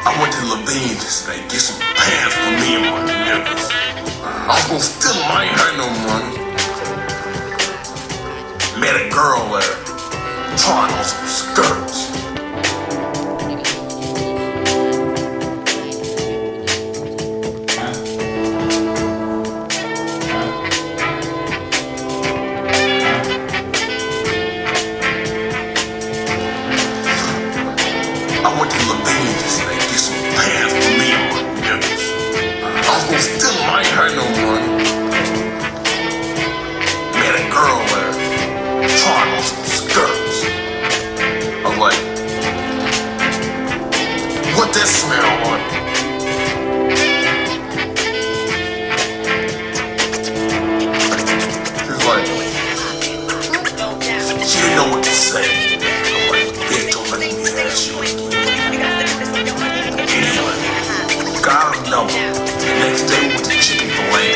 I went to Levine today, get some pants for me and my niggas. I was gonna steal them, I ain't had no money. Met a girl there, trying on some skirts. I went to Levine today, get some pants for me and my niggas. I was gonna steal them, I ain't had no money. Met a girl there, trying on some skirts. I was like, what that smell like? She's like, she didn't know what to say. I'm like, bitch, don't let me ask you again. Anyway, got her number. The next day we went to chicken fillet.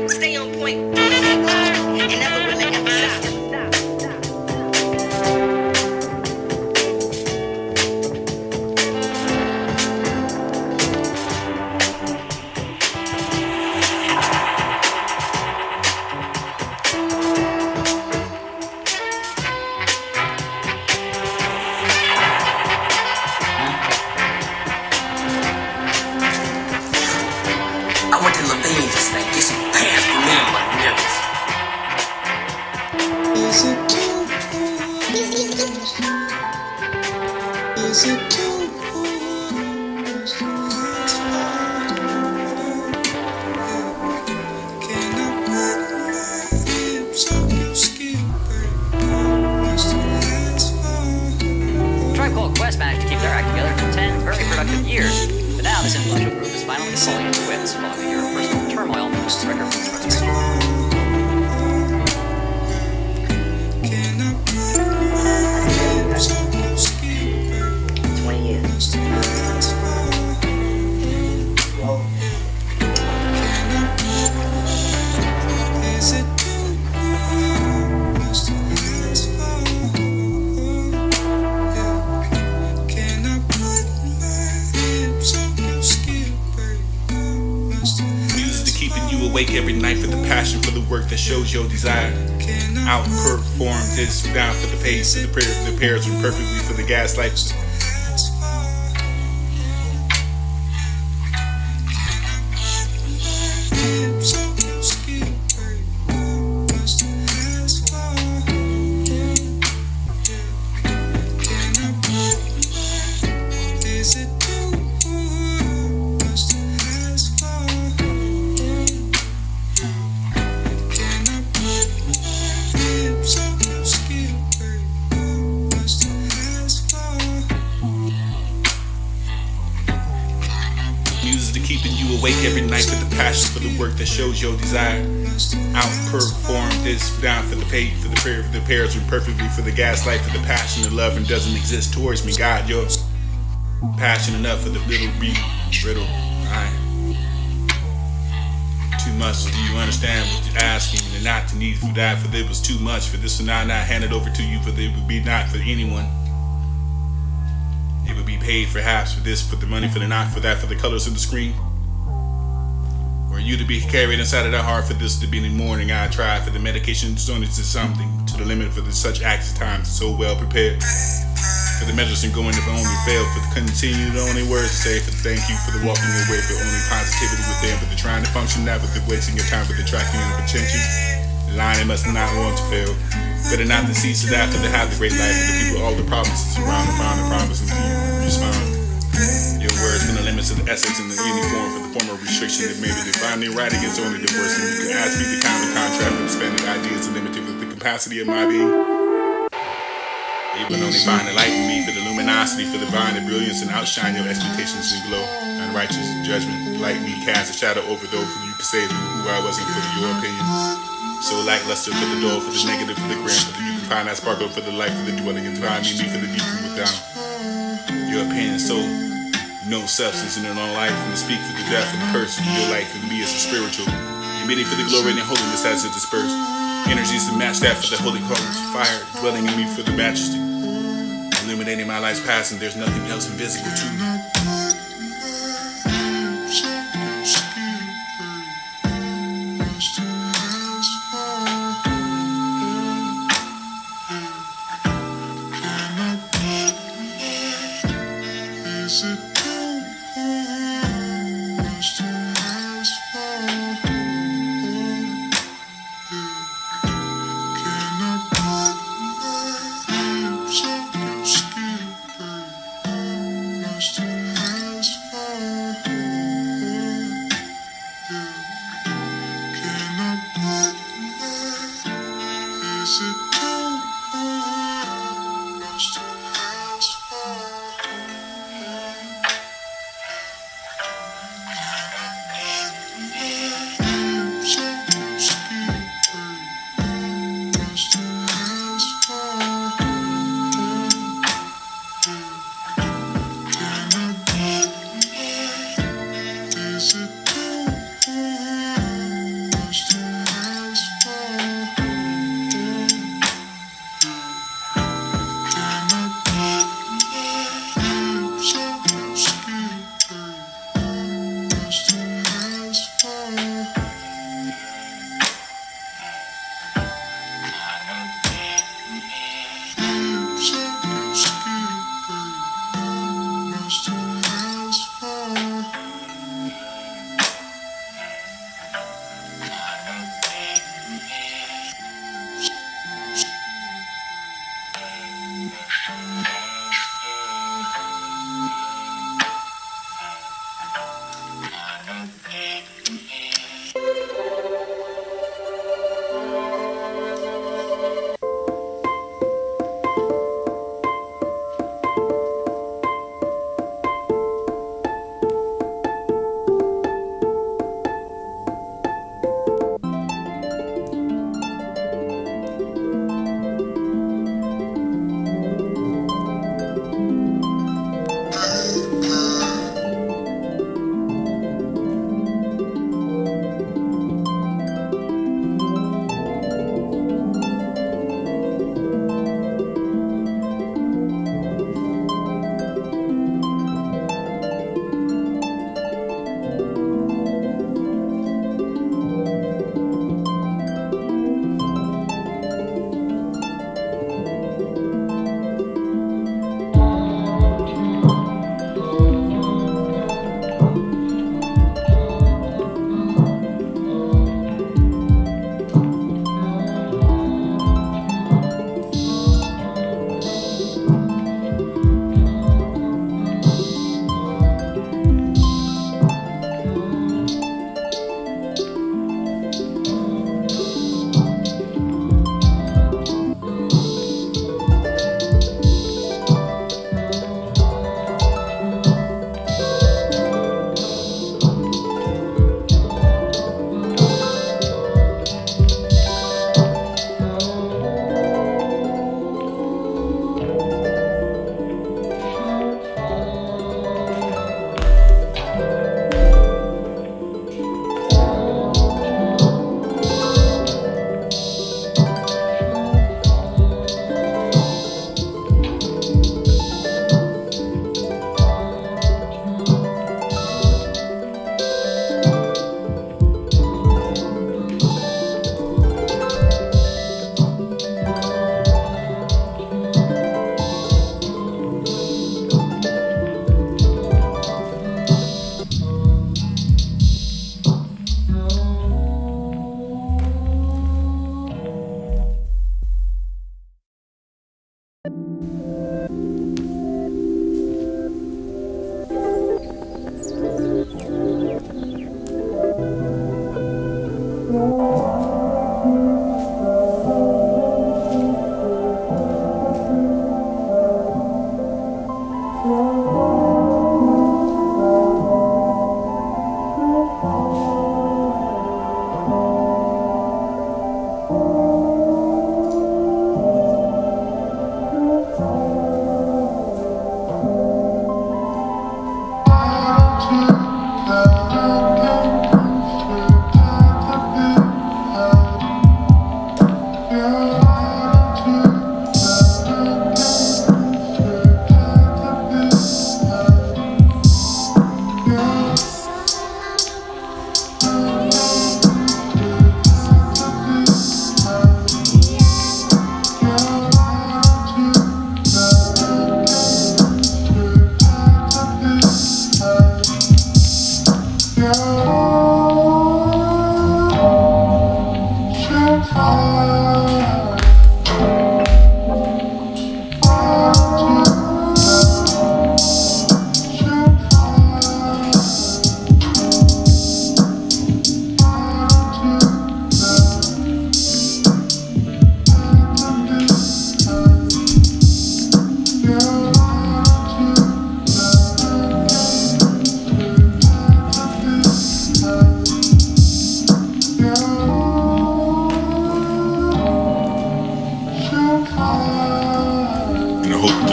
Stay on point. And never really ever stop. I went to Levine today, get some pants for me and my niggas. Is it too? Is it too? Can I put my lips on your skin, Tribe Called Quest managed to keep their act together for 10 very productive years, but now this influential group is finally falling into quits following a year of personal turmoil and record frustration. Can I put my lips on your skin? 20 years. Is it too much to ask for? Can I put my lips on your skin, baby? Music to keeping you awake every night for the passion for the work that shows your desire. Outperform this down for the pace, for the prayer, for the pairs, and perfectly for the gaslight. Is it too much to ask for? Can I put my lips on your skin, baby? Much to ask for. Music to keeping you awake every night for the passion for the work that shows your desire. Outperform this down for the pace, for the prayer, for the pairs, and perfectly for the gaslight, for the passion of love and doesn't exist towards me. God, you're passion enough for the little beat, riddle. Alright. Too much. Do you understand what you're asking? And not to need for that, for there was too much. For this will not hand it over to you, for it would be not for anyone. It would be paid perhaps for this, for the money, for the not, for that, for the colors of the screen. Or you to be carried inside of the heart for this to be in the morning. I try for the medication zone to something to the limit for the such acts of times so well prepared. For the medicine going if I only fail, for the continue the only words to say, for the thank you, for the walking away, for only positivity within, for the trying to function now, for the wasting your time, for the tracking and the potential. The line it must not want to fail. Better not to cease it after to have the great life for the people, all the promises around and find the promises to you respond. Your words from the limits of the essence in the uniform for the form of restriction that maybe define their writing is only the worst. And you can ask me the kind of contract with expanded ideas and limited with the capacity of my being. It will only find the light in me for the luminosity, for the divine the brilliance and outshine your expectations and glow. Unrighteous judgment, like me, cast a shadow over those who you could say who I wasn't for your opinion. So lackluster for the door, for the negative, for the grand, for the you can find that sparkle for the light, for the dwelling and find me for the deep and without. Your opinion so no substance in it on life, and to speak for the death of the person, your life and me as a spiritual. Emitting for the glory and holiness as it dispersed. Energies to match that for the holy colors. Fire dwelling in me for the majesty. Illuminating my life's past, and there's nothing else invisible to me. Can I put my lips on your skin, babe?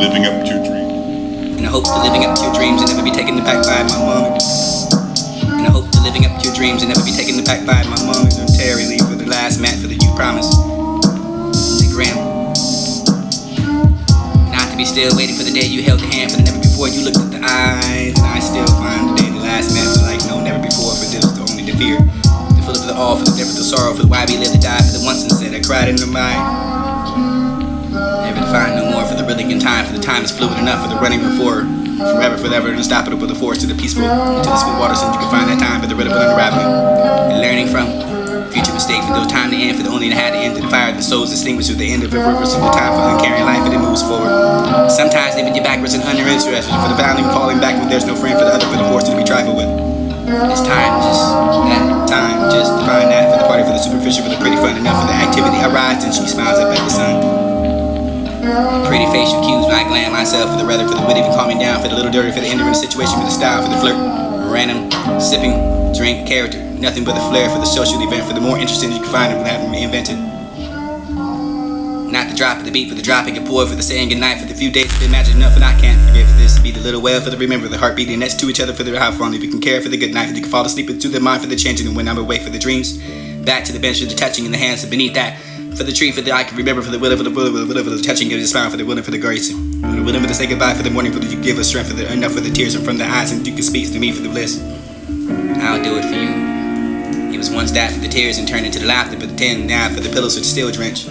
living up to your dream. In the hope to living up to your dreams and never be taken back by my mom. In the hope to living up to your dreams and never be taken back by my mom. And Terry Lee for the last mat for the you promise. The Graham. Not to be still waiting for the day you held the hand, for the never before you looked at the eyes. And I still find today the last mat for like no never before, for this the only the fear. The full of the all, for the never the sorrow, for the why we live to die, for the once and said I cried in the mind. Never to find no more for the really in time, for the time is fluid enough for the running before. Forever, forever, unstoppable, the force to the peaceful, to the smooth water, so you can find that time for the rhythm of unraveling. And learning from future mistakes, for those time to end, for the only that had to end to the fire, the soul's extinguished with the end of irreversible time for uncaring life, and it moves forward. Sometimes leaving you backwards and uninterested, for the bounding falling back when there's no friend, for the other, for the force to be trifled with. It's time, just that time, just to find that, for the party, for the superficial, for the pretty fun enough, for the activity. I rise and she smiles up at the sun. A pretty facial cues when I glam myself, for the rather, for the witty, for calming down, for the little dirty, for the ending of the situation, for the style, for the flirt, random, sipping, drink, character, nothing but the flair for the social event, for the more interesting you can find it when having me invented. Not the drop of the beat, for the dropping a pour, for the saying goodnight, for the few days of imagine enough, and I can't forget for this to be the little well, for the remember the heart beating next to each other, for the how fondly we can care, for the good night, for you can fall asleep into the mind, for the changing, and when I'm awake for the dreams, back to the bench, for the touching in the hands, and beneath that. For the tree, for the I can remember, for the will, for the will, for the touching, give the smile, for the willing, for the grace, for the willing, for the say goodbye, for the morning, for the you give us strength, for the enough, for the tears, and from the eyes, and you can speak to me for the bliss. I'll do it for you. It was once that for the tears and turned into the laughter, for the 10 now for the pillows which still drench.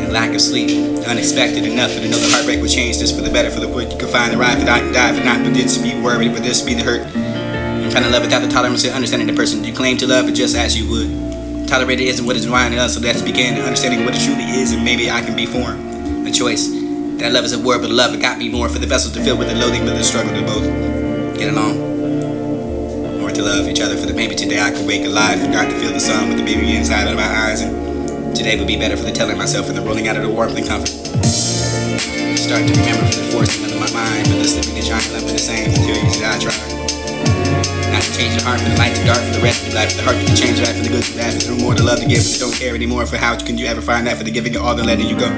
And lack of sleep, unexpected enough for to know the heartbreak will change this for the better, for the good you can find the right, for I can die, for not, but this be worried, for this be the hurt. And trying to love without the tolerance of understanding the person you claim to love, just as you would. Tolerated isn't what is reminding us, so let's begin understanding what it truly is, and maybe I can be formed. A choice. That love is a word, but love it got me more for the vessel to fill with the loathing, but the struggle to both get along. Or to love each other, for that maybe today I could wake alive, forgot to feel the sun with the baby inside of my eyes, and today would be better for the telling myself and the rolling out of the warmth and comfort. Start to remember for the forcing of my mind, for the slipping and trying love for the same materials that I try. Not to change the heart from the light to dark, for the rest of your life, for the heart to change life, for the good to bad, for the more to love to give, but don't care anymore, for how can you ever find that, for the giving it all, then letting you go.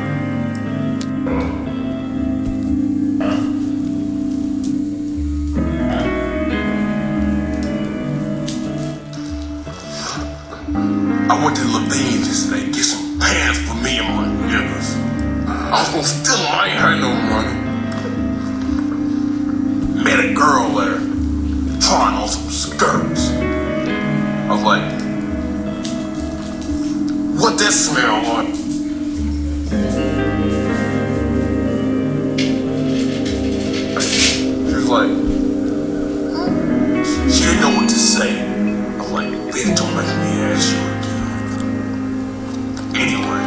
I went to Levine yesterday, get some pants for me and my niggas. I was gonna steal them, I ain't had no money. Met a girl there, trying on some skirts. I was like, what that smell like? She was like, she didn't know what to say. I was like, bitch, don't make me ask you again. Anyway,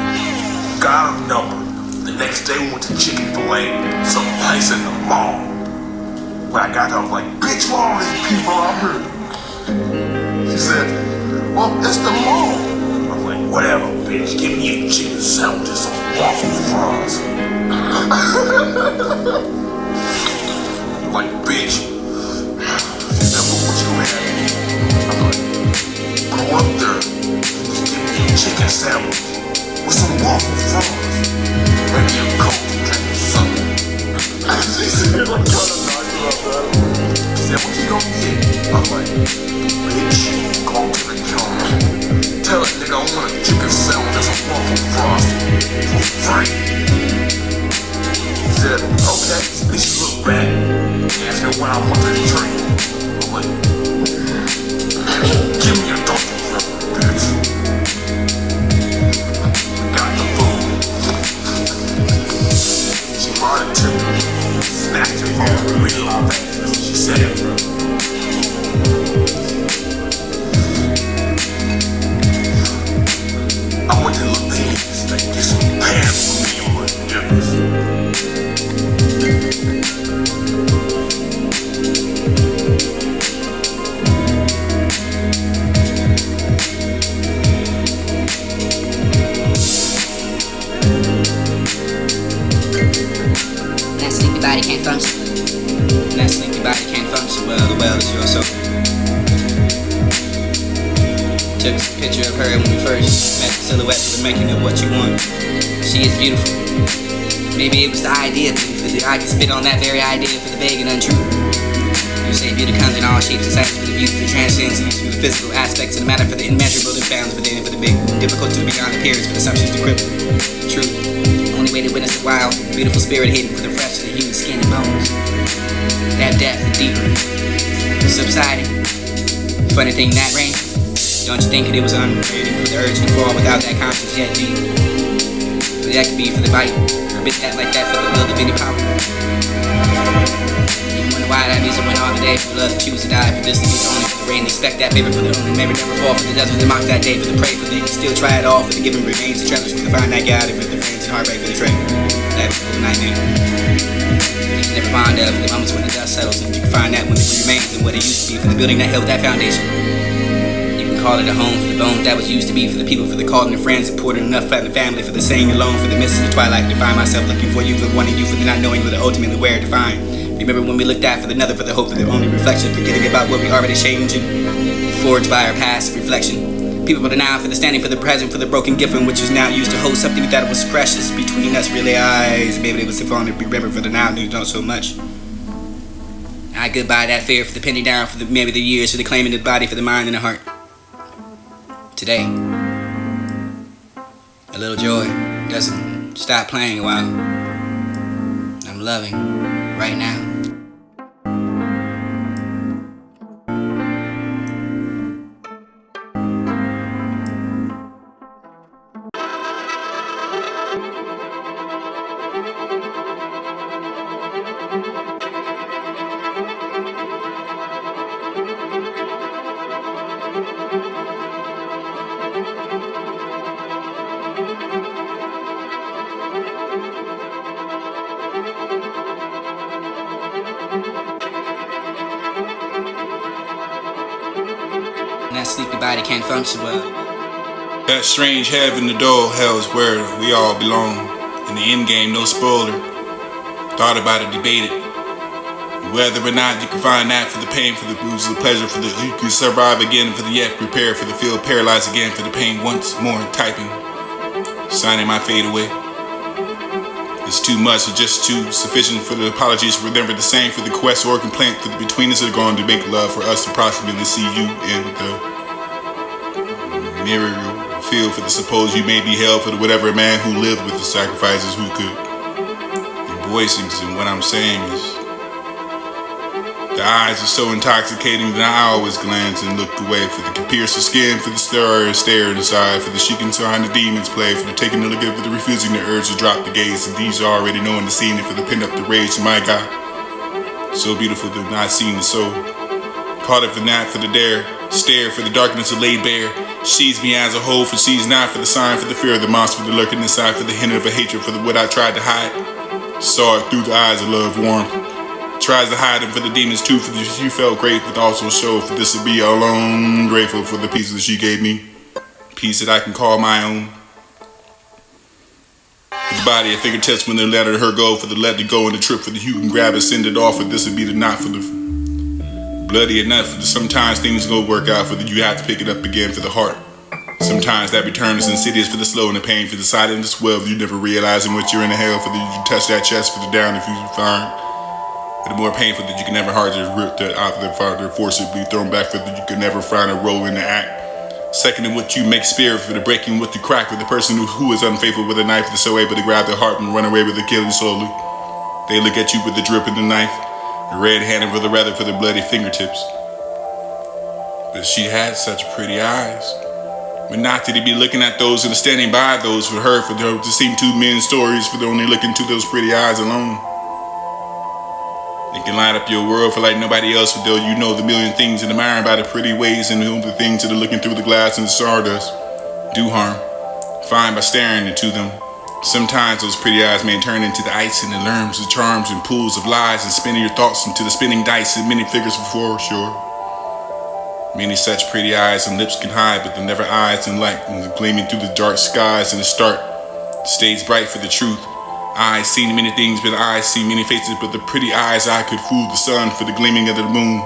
got her number. The next day we went to Chick-fil-A, some place in the mall. When I got there, I was like, bitch, where all these people out here? She said, well, it's the mall. I was like, whatever, bitch, give me a chicken sandwich and some waffle fries. Like, bitch, she said, well, what you have? I was like, go up there and just give me a chicken sandwich with some waffle fries. Maybe a Coke to drink or something. She said, I'm trying to knock you up, man. She said, what you gonna get? I was like, bitch, go to the counter. Tell that nigga I want a chicken sandwich and some waffle fries for free. She said, okay. Then she looked back and asked me when I want to drink. I'm like, give me a donkey flipper, bitch. Got the food. She brought it to me, snatched it from me really fast. She said, I went to Levine yesterday, get some pants for me and my niggas. That sleepy body can't function. That sleepy body can't function well. The well is your soul. Took a picture of her when we first met. The silhouette for the making of what you want. She is beautiful. Maybe it was the idea, because I could spit on that very idea for the vague and untrue. You say beauty comes in all shapes and sizes, for the beauty, for the transcends, for the physical aspects of the matter, for the immeasurable that found within, for the big, difficult to beyond appearance, for the assumptions to cripple. True. Only way to witness the wild, beautiful spirit hidden for the fresh of the human skin and bones. That depth and deeper, subsiding. Funny thing, that rain. Don't you think it was unreading for the urge to fall without that conscience yet deep? For that could be for the bite, or a bit that like that for the will of any power. Even wonder why that music went on today for love to choose to die, for this to be the only for the rain. Expect that favor for the only memory never fall, for the desert to mock that day, for the prey, for the still try it all, for the given remains, the travelers to find that God, and for the friends and heartbreak for the train. That was a nightmare. Things you never find of, for the moments when the dust settles, and you can find that when it remains and what it used to be, for the building that held that foundation. Call it a home for the bones that was used to be, for the people, for the calling of friends, supporting enough for the family, for the saying alone, for the mist in the twilight, to find myself looking for you, for wanting you, for the not knowing, for the ultimately where to find. Remember when we looked at for the another, for the hope, for the only reflection, forgetting about what we already changing, forged by our past reflection. People for the now, for the standing, for the present, for the broken gift, which was now used to hold something that was precious between us, really eyes. Maybe it was if only to be remembered for the now, you don't so much. I goodbye that fear for the penny down, for the maybe the years, for the claiming the body, for the mind and the heart. Today, a little joy doesn't stop playing a while. I'm loving right now. That sleepy body can't function well. That strange heaven, the dull hell's where we all belong. In the end game, no spoiler. Thought about it, debated. Whether or not you can find that for the pain, for the bruises, the pleasure, for the you can survive again, for the yet prepare, for the feel paralyzed again, for the pain once more typing. Signing my fade away. It's too much or just too sufficient for the apologies were never the same, for the quest or complaint for the between us are going to make love for us to approximately see you in the mirror field, for the suppose you may be held for the whatever man who lived with the sacrifices who could. The voicings and what I'm saying is the eyes are so intoxicating that I always glance and look away, for the pierce the skin, for the stare inside, for the shaking behind the demons play, for the taking a look at, for the refusing the urge to drop the gaze, and these are already knowing the scene, and for the pin up the rage, my God, so beautiful to not seen the soul. Caught up in that for the dare, stare for the darkness to lay bare, she's me as a whole, for she's not for the sign, for the fear of the monster, for the lurking inside, for the hint of a hatred, for the what I tried to hide, saw it through the eyes of love warmth. Tries to hide them for the demons too, for the you felt great, but also showed for this to be alone. Grateful for the pieces that she gave me, peace that I can call my own. The body at fingertips when they let her go, for the let it go in the trip, for the you can grab it, send it off, for this would be the not for the bloody enough. For the sometimes things go work out, for the you have to pick it up again for the heart. Sometimes that return is insidious, for the slow and the pain, for the silent and the swell, you never realizing what you're in the hell, for the you touch that chest, for the down if you find. The more painful that you can never hard to rip that out of the farther force it be thrown back, for that you can never find a role in the act. Second in what you make spirit, for the breaking what you crack, with the person who is unfaithful with a knife is so able to grab their heart and run away with the killing slowly. They look at you with the drip in the knife, the red handed for the rather for the bloody fingertips. But she had such pretty eyes. But not did he be looking at those and standing by those for her to seem two men's stories, for the only looking to those pretty eyes alone. It can light up your world for like nobody else, for though you know the million things in the mind by the pretty ways and the things that are looking through the glass and the sawdust do harm. Find by staring into them. Sometimes those pretty eyes may turn into the ice and the lurms, the charms and pools of lies, and spinning your thoughts into the spinning dice and many figures before sure. Many such pretty eyes and lips can hide, but they're never eyes and light, and they're gleaming through the dark skies and the start stays bright for the truth. Eyes seen many things, but eyes see many faces, but the pretty eyes I could fool the sun for the gleaming of the moon.